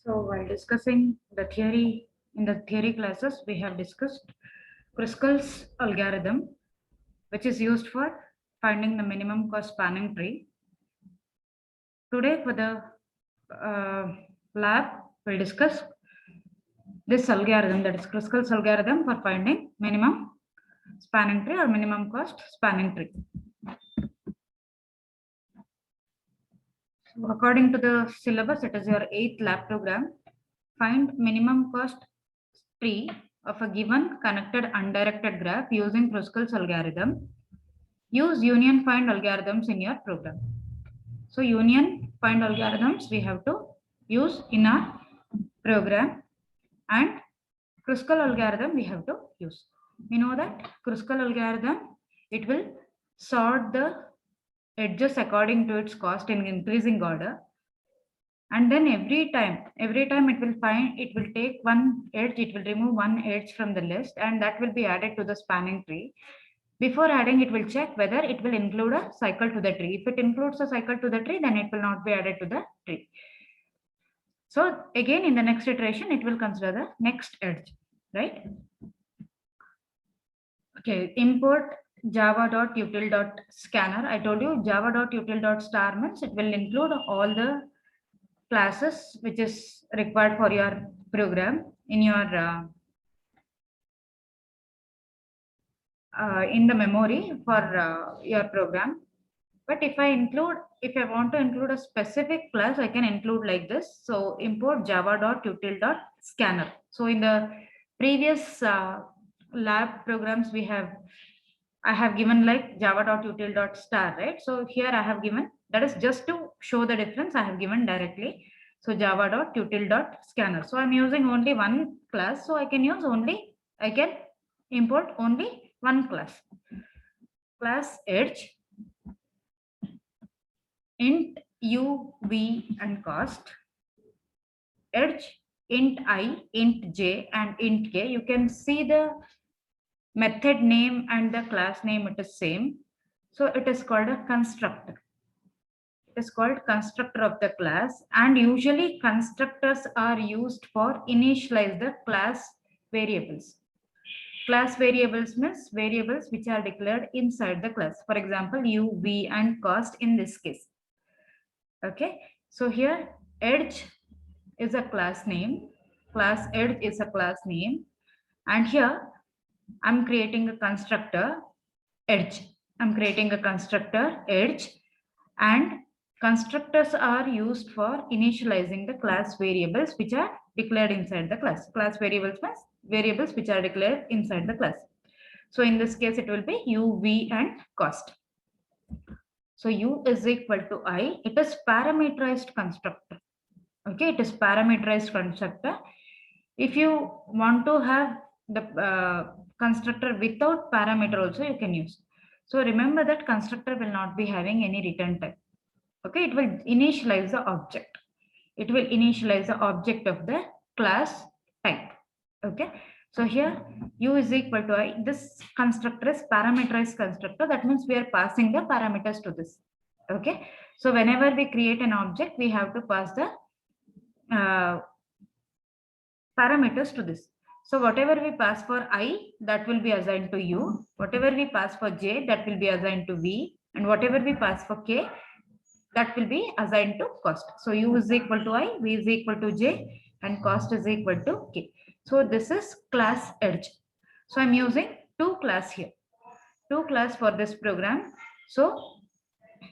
So while discussing the theory, in the theory classes, we have discussed Kruskal's algorithm, which is used for finding the minimum cost spanning tree. Today for the lab, we'll discuss this algorithm, that is Kruskal's algorithm for finding minimum spanning tree or minimum cost spanning tree. So according to the syllabus, it is your 8th lab program. Find minimum cost tree of a given connected undirected graph using Kruskal's algorithm. Use union find algorithms in your program. So union find algorithms we have to use in our program, and Kruskal algorithm we have to use. We know that Kruskal algorithm, it will sort the edges according to its cost in increasing order, and then every time it will take one edge, it will remove one edge from the list, and that will be added to the spanning tree. Before adding, it will check whether it will include a cycle to the tree. If it includes a cycle to the tree, then it will not be added to the tree. So again, in the next iteration, it will consider the next edge, right? Okay, import java.util.scanner. I told you java.util.star means it will include all the classes which is required for your program in your in the memory for your program. But if I want to include a specific class, I can include like this. So import java.util.scanner. So in the previous lab programs I have given like java.util.star, right? So here I have given, that is just to show the difference, I have given directly. So java.util.scanner. So I'm using only one class. So I can import only one class. Class edge, int u, v, and cost. Edge, int I, int j, and int k. You can see the method name and the class name, it is same. So it is called a constructor. It is called constructor of the class, and usually constructors are used for initialize the class variables. Class variables means variables which are declared inside the class. For example, u, v, and cost in this case. Okay, so here edge is a class name. Class edge is a class name, and here I'm creating a constructor edge. I'm creating a constructor edge, and constructors are used for initializing the class variables which are declared inside the class. Class variables means variables which are declared inside the class. So in this case, it will be u, v, and cost. So u is equal to I. It is parameterized constructor. Okay, it is parameterized constructor. If you want to have the constructor without parameter also, you can use. So remember that constructor will not be having any return type. Okay, it will initialize the object. It will initialize the object of the class type. Okay, so here u is equal to I. This constructor is parameterized constructor. That means we are passing the parameters to this. Okay, so whenever we create an object, we have to pass the parameters to this. So whatever we pass for I, that will be assigned to u. Whatever we pass for j, that will be assigned to v. And whatever we pass for k, that will be assigned to cost. So u is equal to I, v is equal to j, and cost is equal to k. So this is class edge. So I'm using two class here. Two class for this program. So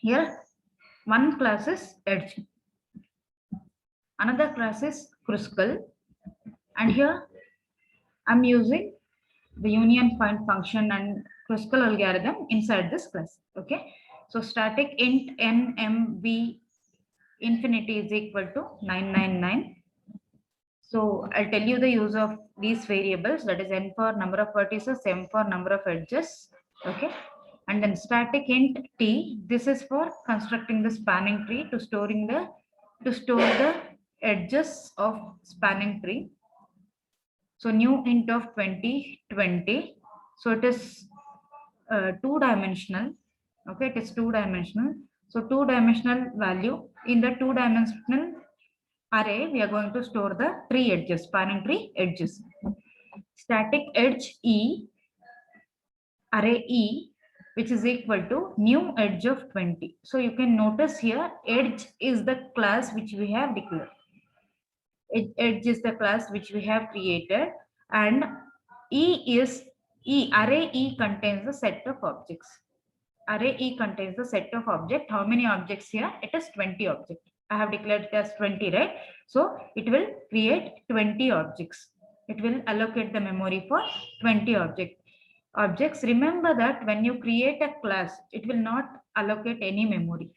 here one class is edge. Another class is Kruskal. And here I'm using the union find function and Kruskal algorithm inside this class. Okay. So static int n m v infinity is equal to 999. So I'll tell you the use of these variables, that is n for number of vertices, m for number of edges. Okay. And then static int t, this is for constructing the spanning tree to store the edges of spanning tree. So new int of 2020. So it is two-dimensional. Okay, it is two-dimensional. So two-dimensional value. In the two-dimensional array, we are going to store the tree edges, spanning tree edges. Static edge E, array E, which is equal to new edge of 20. So you can notice here, edge is the class which we have declared. Edge is the class which we have created, and array E contains the set of objects. Array E contains the set of objects. How many objects here? It is 20 objects. I have declared it as 20, right? So it will create 20 objects. It will allocate the memory for 20 objects. Remember that when you create a class, it will not allocate any memory.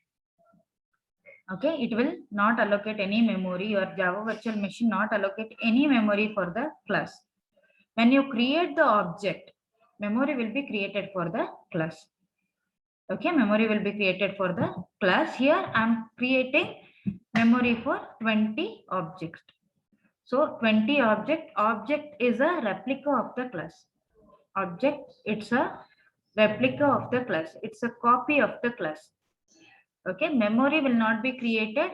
Okay, it will not allocate any memory. Your Java virtual machine not allocate any memory for the class. When you create the object, memory will be created for the class. Okay, memory will be created for the class. Here I am creating memory for 20 objects. So 20 object is a replica of the class. Object, it's a replica of the class. It's a copy of the class. Okay, memory will not be created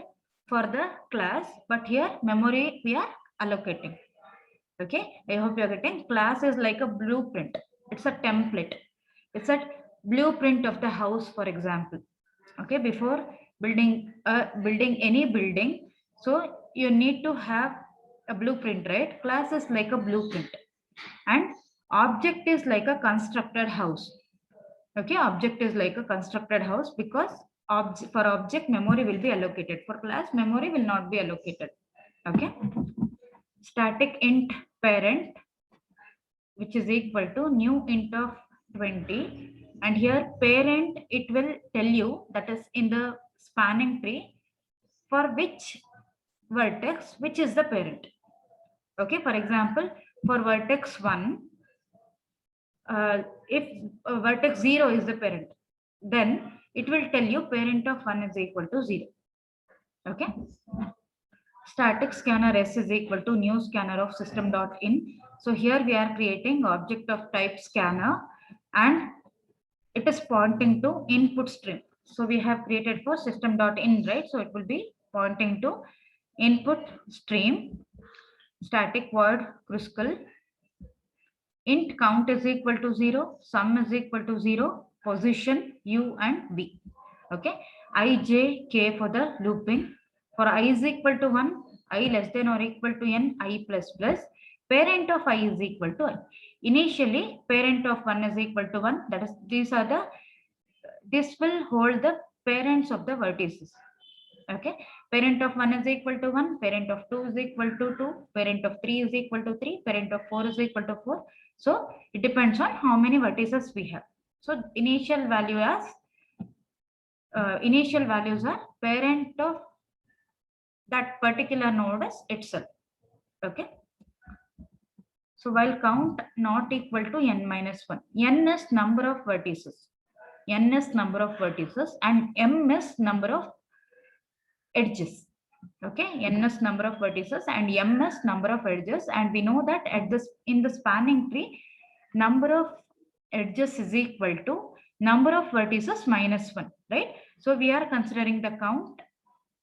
for the class, but here memory we are allocating. Okay, I hope you are getting. Class is like a blueprint. It's a template. It's a blueprint of the house, for example. Okay, before building any building, so you need to have a blueprint, right? Class is like a blueprint, and object is like a constructed house. Okay, object is like a constructed house, because for object memory will be allocated. For class memory will not be allocated. Okay, static int parent, which is equal to new int of 20, and here parent, it will tell you that is in the spanning tree for which vertex, which is the parent. Okay, for example, for vertex 1, if vertex 0 is the parent, then it will tell you parent of 1 is equal to 0. Okay, static scanner S is equal to new scanner of system.in. So here we are creating object of type scanner, and it is pointing to input stream. So we have created for system.in, right? So it will be pointing to input stream. Static void crystal. Int count is equal to 0, sum is equal to 0, position u and v. Okay, I, j, k for the looping. For I is equal to 1, I less than or equal to n, I plus plus. Parent of I is equal to I. Initially, parent of 1 is equal to 1. That is, this will hold the parents of the vertices. Okay, parent of 1 is equal to 1, parent of 2 is equal to 2, parent of 3 is equal to 3, parent of 4 is equal to 4. So it depends on how many vertices we have. So initial values are parent of that particular node itself. Okay, so while count not equal to n minus 1, n is number of vertices, n is number of vertices, and m is number of edges. Okay, n is number of vertices and m is number of edges, and we know that at this in the spanning tree, number of edges is equal to number of vertices minus 1, right? So we are considering the count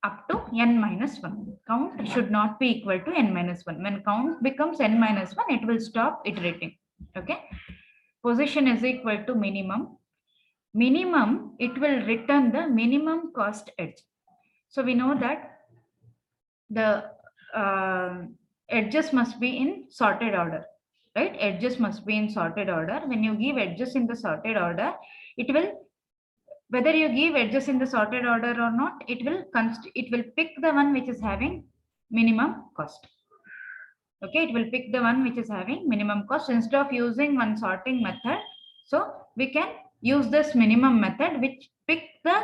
up to n minus 1. Count should not be equal to n minus 1. When count becomes n minus 1, it will stop iterating. Okay, position is equal to minimum. Minimum, it will return the minimum cost edge. So we know that the edges must be in sorted order, right? Edges must be in sorted order. When you give edges in the sorted order, it will, whether you give edges in the sorted order or not, it will pick the one which is having minimum cost. Okay, it will pick the one which is having minimum cost instead of using one sorting method. So we can use this minimum method, which pick the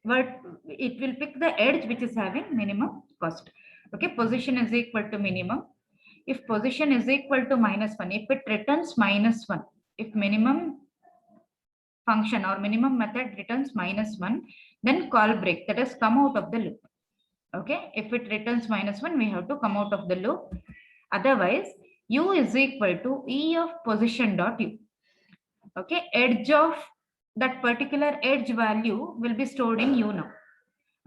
it will pick the edge which is having minimum cost. Okay, position is equal to minimum. If position is equal to minus 1, if it returns minus 1, if minimum function or minimum method returns minus 1, then call break, that is come out of the loop. Okay, if it returns minus 1, we have to come out of the loop. Otherwise, u is equal to e of position dot u. Okay, edge of that particular edge value will be stored in u now.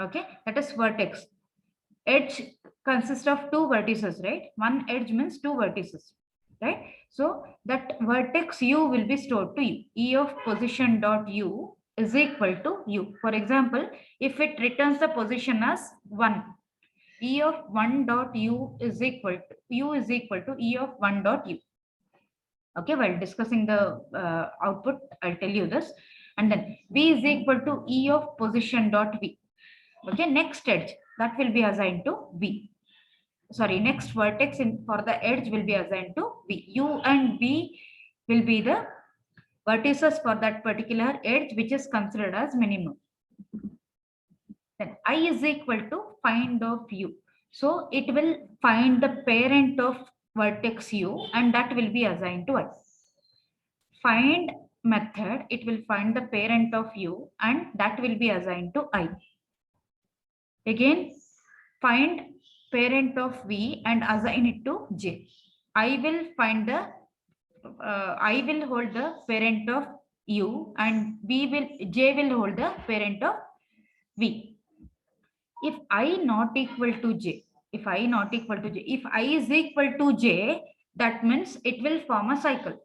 Okay, that is vertex. edge consists of two vertices, right? One edge means two vertices, right? So that vertex u will be stored to u. E of position dot u is equal to u. For example, if it returns the position as 1, E of 1 dot u is equal to E of 1 dot u. Okay, while discussing the output, I'll tell you this. And then v is equal to E of position dot v. Okay, next edge that will be assigned to v. Sorry, next vertex for the edge will be assigned to v. U and v will be the vertices for that particular edge which is considered as minimum. Then I is equal to find of u. So it will find the parent of vertex u and that will be assigned to I. Find method, it will find the parent of u and that will be assigned to I. Again, find parent of v and assign it to j. I will find the I will hold the parent of u and j will hold the parent of v. If I not equal to j, if I is equal to j, that means it will form a cycle.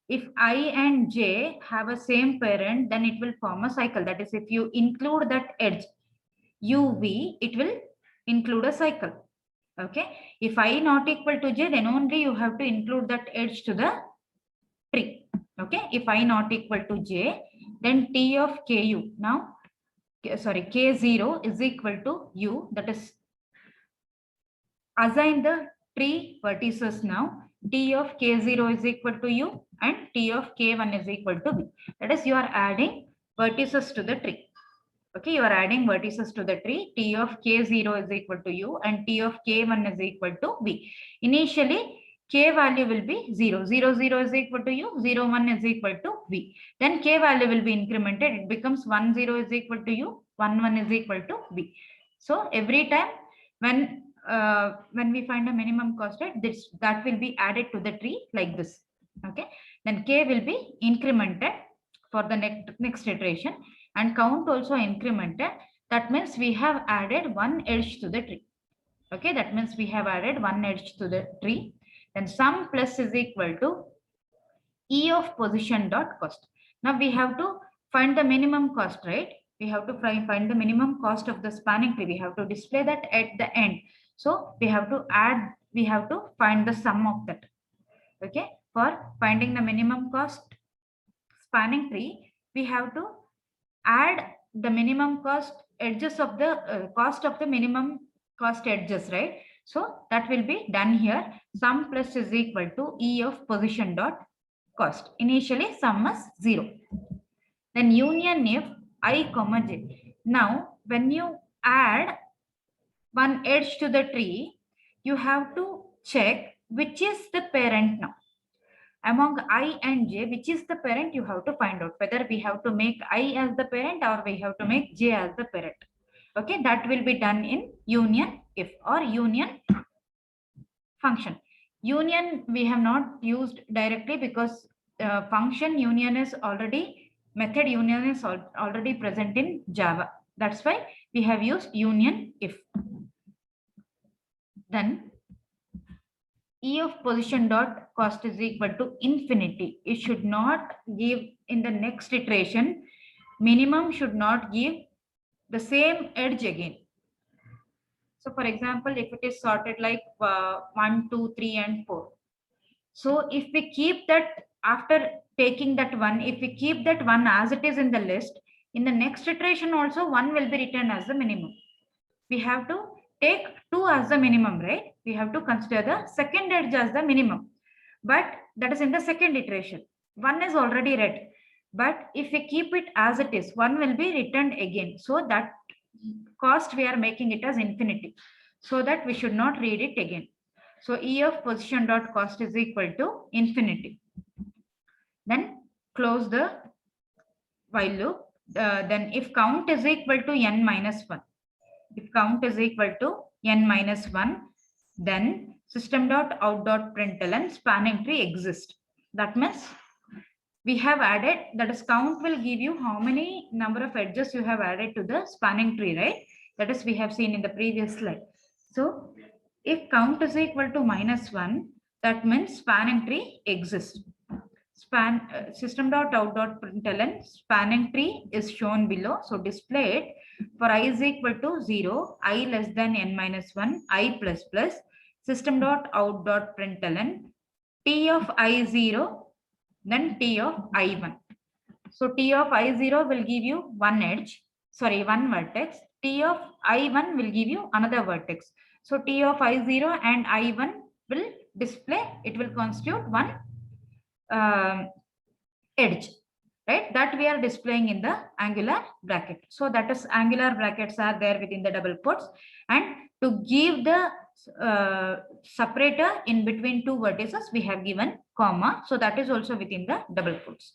If I and j have a same parent, then it will form a cycle. That is, if you include that edge uv, it will include a cycle. Okay. If I not equal to j, then only you have to include that edge to the tree. Okay. If I not equal to j, then t of ku. Now, sorry, k0 is equal to u. That is, assign the tree vertices now. T of k0 is equal to u and t of k1 is equal to v. That is, you are adding vertices to the tree. Okay, you are adding vertices to the tree. T of k0 is equal to u and t of k1 is equal to v. Initially, k value will be 0. 0, 0 is equal to u. 0, 1 is equal to v. Then k value will be incremented. It becomes 1, 0 is equal to u. 1, 1 is equal to v. So every time when we find a minimum cost rate, that will be added to the tree like this. Okay. Then k will be incremented for the next iteration. And count also incremented. That means we have added one edge to the tree. Okay, that means we have added one edge to the tree. Then sum plus is equal to E of position dot cost. Now we have to find the minimum cost, right? We have to find the minimum cost of the spanning tree. We have to display that at the end. So we have to find the sum of that. Okay, for finding the minimum cost spanning tree, we have to add the minimum cost edges of the cost of the minimum cost edges, right? So that will be done here. Sum plus is equal to E of position dot cost. Initially sum is 0. Then union if I comma j. Now when you add one edge to the tree, you have to check which is the parent now. Among I and j, which is the parent, you have to find out whether we have to make I as the parent or we have to make j as the parent. Okay, that will be done in union if or union function. Union we have not used directly because function union is already, method union is already present in Java. That's why we have used union if. Then E of position dot cost is equal to infinity. It should not give in the next iteration. Minimum should not give the same edge again. So for example, if it is sorted like 1, 2, 3 and 4. So if we keep that, after taking that one, if we keep that one as it is in the list, in the next iteration also one will be written as the minimum. We have to take 2 as the minimum, right? We have to consider the second edge as the minimum, but that is in the second iteration. 1 is already read, but if we keep it as it is, 1 will be returned again. So that cost we are making it as infinity, so that we should not read it again. So E of position dot cost is equal to infinity. Then close the while loop. Then if count is equal to n minus 1, if count is equal to n minus 1, then system dot out dot println spanning tree exists. That means we have added, that is count will give you how many number of edges you have added to the spanning tree, right? That is, we have seen in the previous slide. So if count is equal to -1, that means spanning tree exists. System.out.println spanning tree is shown below. So display it for I is equal to 0, I less than n minus 1, I plus plus, system.out.println T of I0, then T of I1. So T of I0 will give you one edge, sorry, one vertex. T of I1 will give you another vertex. So T of I0 and I1 will display, it will constitute one edge, right? That we are displaying in the angular bracket. So that is, angular brackets are there within the double quotes, and to give the separator in between two vertices, we have given comma. So that is also within the double quotes.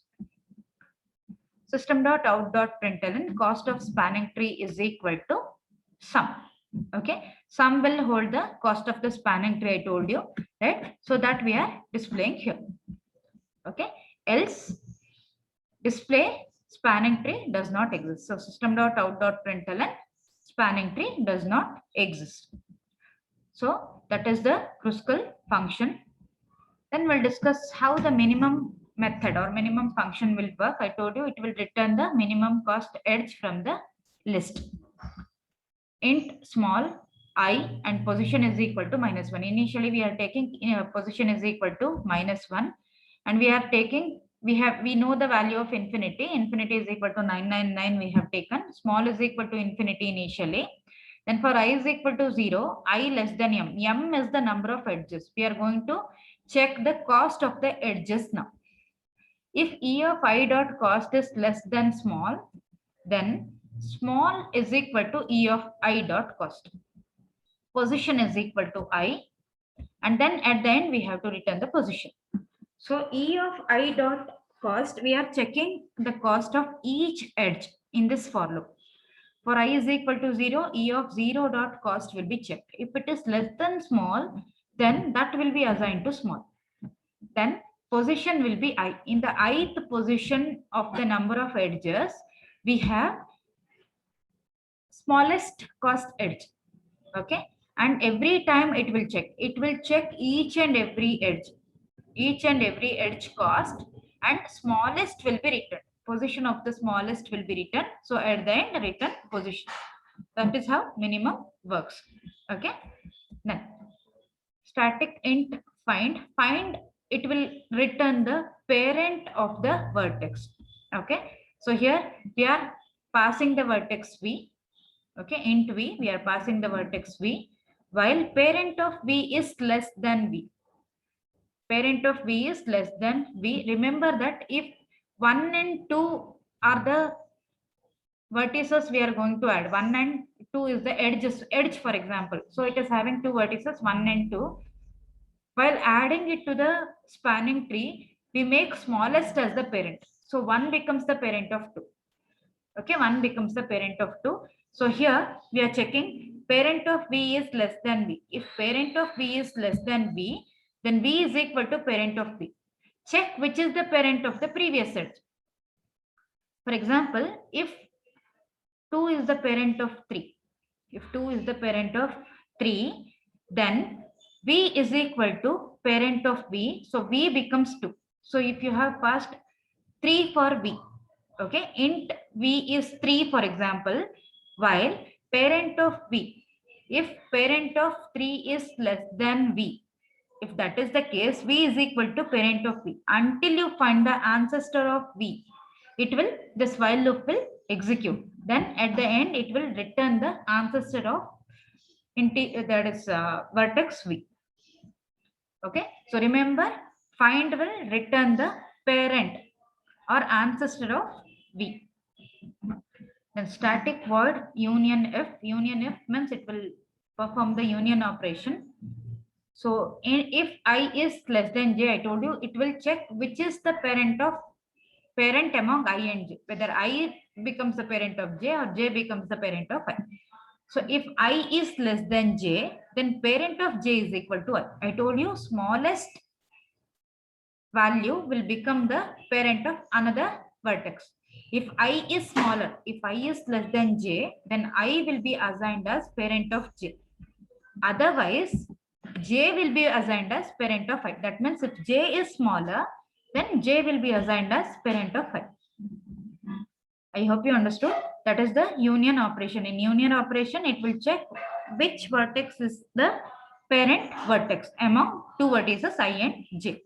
System.out.println cost of spanning tree is equal to sum. Okay, sum will hold the cost of the spanning tree, I told you, right? So that we are displaying here. Okay, else display spanning tree does not exist. So system.out.println spanning tree does not exist. So that is the Kruskal function. Then we'll discuss how the minimum method or minimum function will work. I told you it will return the minimum cost edge from the list. Int small I and position is equal to -1. Initially we are taking position is equal to -1, and we are taking, we know the value of infinity. Infinity is equal to 999. We have taken small is equal to infinity initially. Then for I is equal to 0, I less than m. M is the number of edges. We are going to check the cost of the edges now. If E of I dot cost is less than small, then small is equal to E of I dot cost. Position is equal to I, and then at the end we have to return the position. So E of I dot cost, we are checking the cost of each edge in this for loop. For I is equal to 0, E of 0 dot cost will be checked. If it is less than small, then that will be assigned to small. Then position will be I. In the ith position of the number of edges, we have smallest cost edge. Okay, and every time it will check. It will check each and every edge cost, and smallest will be returned. Position of the smallest will be returned. So at the end, return position. That is how minimum works. Okay. Then static int find. It will return the parent of the vertex. Okay. So here we are passing the vertex v. Okay, int v. We are passing the vertex v, while parent of v is less than v. Parent of v is less than v. Remember that if 1 and 2 are the vertices we are going to add, 1 and 2 is the edge, for example. So it is having two vertices, 1 and 2. While adding it to the spanning tree, we make smallest as the parent. So 1 becomes the parent of 2. Okay, 1 becomes the parent of 2. So here we are checking parent of v is less than v. If parent of v is less than v, then v is equal to parent of v. Check which is the parent of the previous edge. For example, if 2 is the parent of 3, then v is equal to parent of v. So v becomes 2. So if you have passed 3 for v, okay, int v is 3, for example, while parent of v, if parent of 3 is less than v, if that is the case, v is equal to parent of v. Until you find the ancestor of v, this while loop will execute. Then at the end, it will return the ancestor of vertex v. Okay, so remember, find will return the parent or ancestor of v. Then static void union f. Union f means it will perform the union operation. So if I is less than j, I told you, it will check which is the parent among I and j, whether I becomes the parent of j or j becomes the parent of I. So if I is less than j, then parent of j is equal to I. I told you smallest value will become the parent of another vertex. If I is smaller, if I is less than j, then I will be assigned as parent of j. Otherwise, j will be assigned as parent of I. That means if j is smaller, then j will be assigned as parent of I. I hope you understood. That is the union operation. In union operation, it will check which vertex is the parent vertex among two vertices I and j.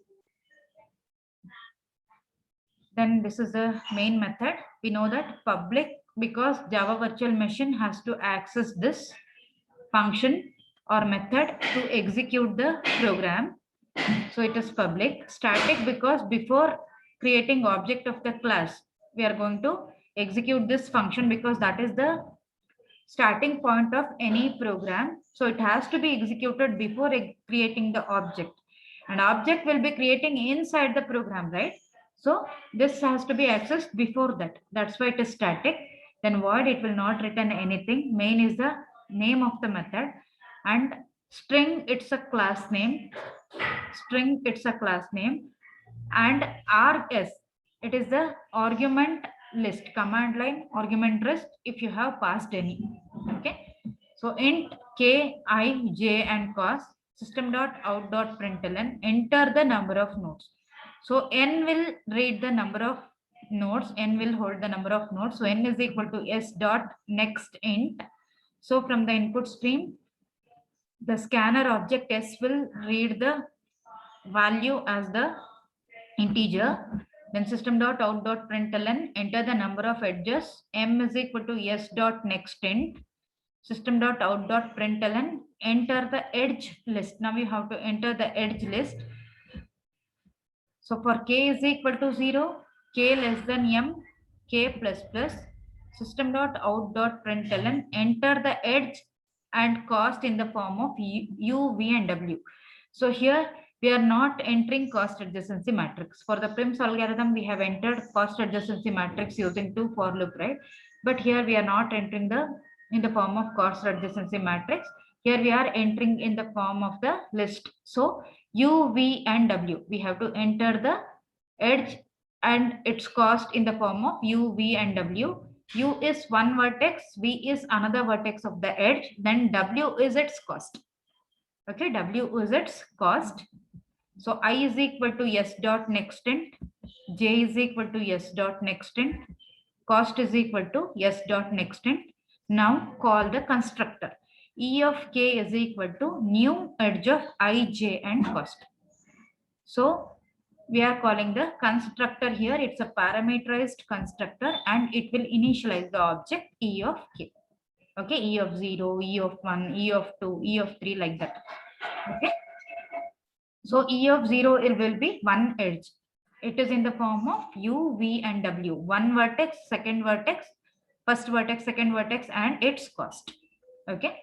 Then this is the main method. We know that public, because Java virtual machine has to access this function or method to execute the program. So it is public. Static, because before creating object of the class, we are going to execute this function because that is the starting point of any program. So it has to be executed before creating the object. And object will be creating inside the program, right? So this has to be accessed before that. That's why it is static. Then void, it will not return anything. Main is the name of the method. And string, it's a class name. String, it's a class name. And rs, it is the argument list, command line argument list if you have passed any. Okay. So int k, I, j, and cost, system.out.println, enter the number of nodes. So n will read the number of nodes, n will hold the number of nodes. So n is equal to s dot next int. So from the input stream, the scanner object s will read the value as the integer. Then system.out.println, enter the number of edges. M is equal to s dot next int. System.out.println, enter the edge list. Now you have to enter the edge list. So for k is equal to 0, k less than m, k plus plus, system.out.println, enter the edge and cost in the form of u, v, and w. So here we are not entering cost adjacency matrix. For the Prim's algorithm, we have entered cost adjacency matrix using two for loop, right? But here we are not entering in the form of cost adjacency matrix. Here we are entering in the form of the list. So u, v, and w, we have to enter the edge and its cost in the form of u, v, and w. U is one vertex, v is another vertex of the edge, then w is its cost. Okay, w is its cost. So I is equal to s dot next int, j is equal to s dot next int, cost is equal to s dot next int. Now call the constructor. E of k is equal to new edge of I, j, and cost. So we are calling the constructor here. It's a parameterized constructor and it will initialize the object E of k. Okay, E of 0, E of 1, E of 2, E of 3, like that. Okay. So E of 0, it will be one edge. It is in the form of u, v, and w. One vertex, second vertex, first vertex, second vertex, and its cost. Okay.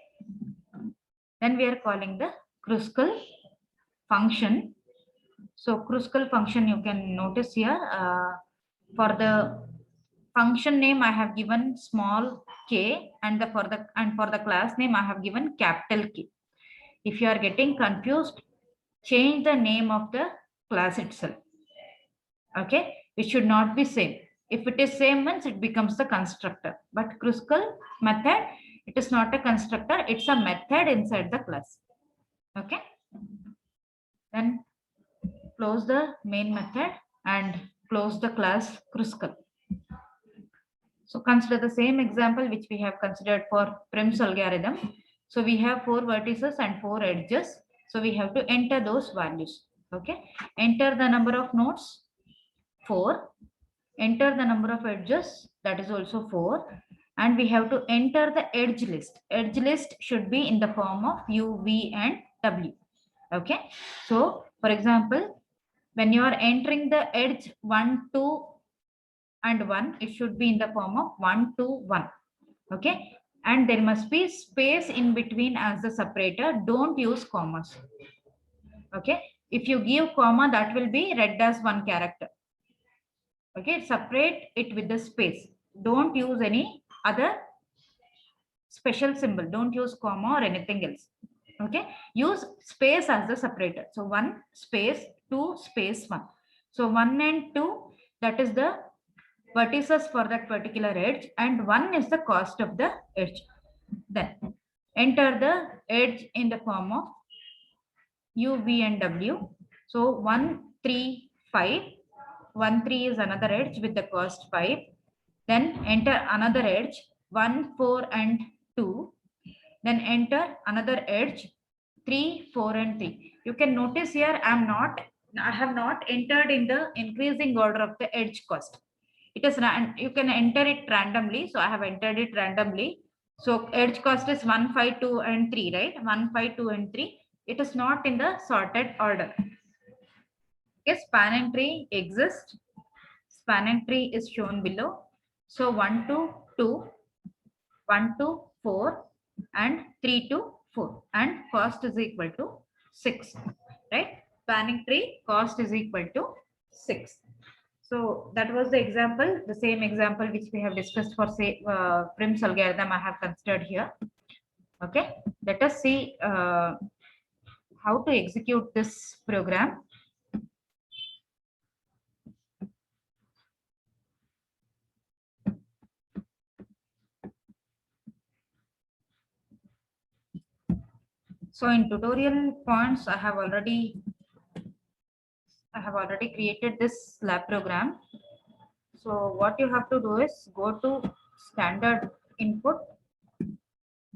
Then we are calling the Kruskal function. So Kruskal function, you can notice here, for the function name I have given small k, and for the class name I have given capital K. If you are getting confused, change the name of the class itself. Okay, it should not be same. If it is same means it becomes the constructor. But Kruskal method, it is not a constructor, it's a method inside the class. Okay. Then close the main method and close the class Kruskal. So consider the same example which we have considered for Prim's algorithm. So we have 4 vertices and 4 edges. So we have to enter those values. Okay. Enter the number of nodes, 4. Enter the number of edges, that is also 4. And we have to enter the edge list. Edge list should be in the form of u, v, and w. Okay. So for example, when you are entering the edge 1, 2, and 1, it should be in the form of 1, 2, 1. Okay. And there must be space in between as the separator. Don't use commas. Okay. If you give comma, that will be read as one character. Okay. Separate it with the space. Don't use any other special symbol. Don't use comma or anything else. Okay. Use space as the separator. So 1 space 2 space 1. So 1 and 2, that is the vertices for that particular edge, and 1 is the cost of the edge. Then enter the edge in the form of U, V, and W. So 1, 3, 5. 1, 3 is another edge with the cost 5. Then enter another edge 1, 4, and 2. Then enter another edge 3, 4, and 3. You can notice here I have not entered in the increasing order of the edge cost. It is you can enter it randomly. So I have entered it randomly. So edge cost is 1, 5, 2, and 3, right? 1, 5, 2, and 3. It is not in the sorted order. Okay, spanning tree exists. Spanning tree is shown below. So 1 to 2, 1 to 4, and 3 to 4, and cost is equal to 6, right? Spanning tree cost is equal to 6. So that was the example, the same example which we have discussed for say Prim's algorithm I have considered here. Okay, let us see how to execute this program. So in tutorial points, I have already created this lab program. So what you have to do is go to standard input,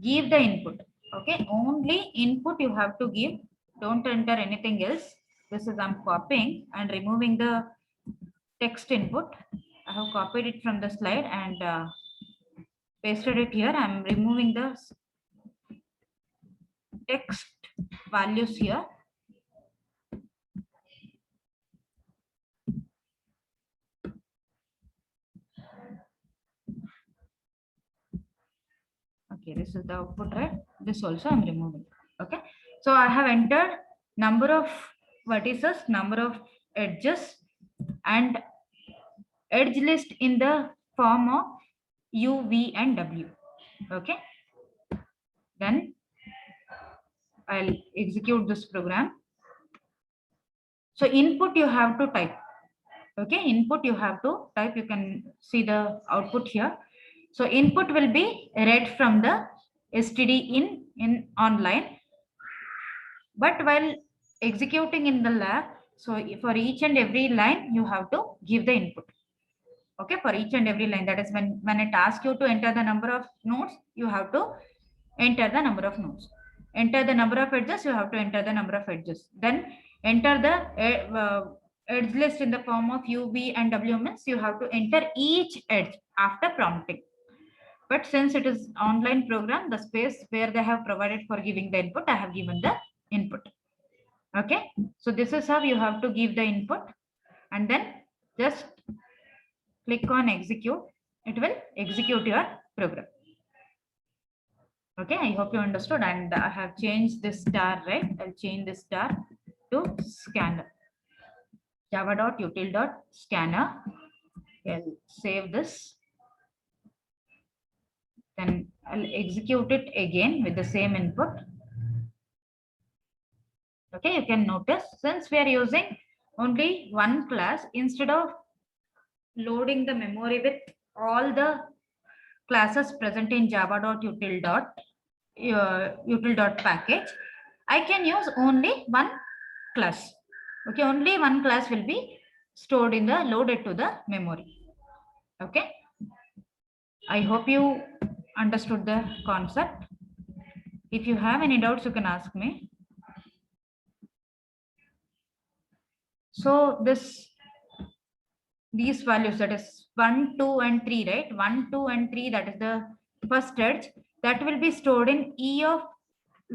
give the input. Okay, only input you have to give. Don't enter anything else. This is I'm copying and removing the text input. I have copied it from the slide and pasted it here. I'm removing the text values here. Okay, this is the output, right? This also I'm removing. Okay, so I have entered number of vertices, number of edges, and edge list in the form of U, V, and W. Okay, then I'll execute this program. So input you have to type. Okay, input you have to type. You can see the output here. So input will be read from the std in online. But while executing in the lab, so for each and every line, you have to give the input. Okay, for each and every line, that is when it asks you to enter the number of nodes, you have to enter the number of nodes. Enter the number of edges, you have to enter the number of edges. Then enter the edge list in the form of U, V, and W means you have to enter each edge after prompting. But since it is online program, the space where they have provided for giving the input, I have given the input. Okay, so this is how you have to give the input, and then just click on execute. It will execute your program. Okay, I hope you understood, and I have changed this star, right? I'll change this star to scanner. Java.util.scanner. I'll save this. Then I'll execute it again with the same input. Okay, you can notice since we are using only one class, instead of loading the memory with all the classes present in java.util.package, I can use only one class. Okay, only one class will be stored in the loaded to the memory. Okay, I hope you understood the concept. If you have any doubts, you can ask me. So these values, that is 1, 2, and 3, right? 1, 2, and 3, that is the first edge, that will be stored in E of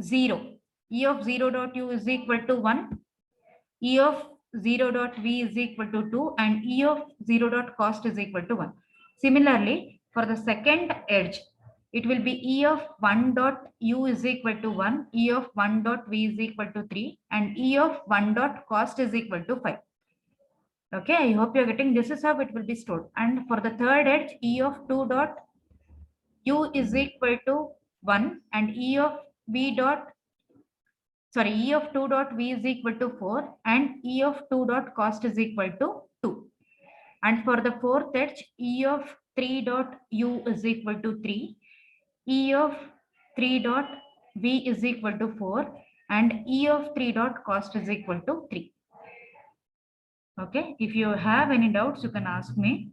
0. E of 0 dot U is equal to 1. E of 0 dot V is equal to 2, and E of 0 dot cost is equal to 1. Similarly, for the second edge, it will be E of 1 dot U is equal to 1, E of 1 dot V is equal to 3, and E of 1 dot cost is equal to 5. Okay, I hope you're getting, this is how it will be stored. And for the third edge, E of 2 dot U is equal to 1, and E of 2 dot V is equal to 4, and E of 2 dot cost is equal to 2. And for the fourth edge, E of 3 dot U is equal to 3, E of 3 dot V is equal to 4, and E of 3 dot cost is equal to 3. Okay, if you have any doubts, you can ask me.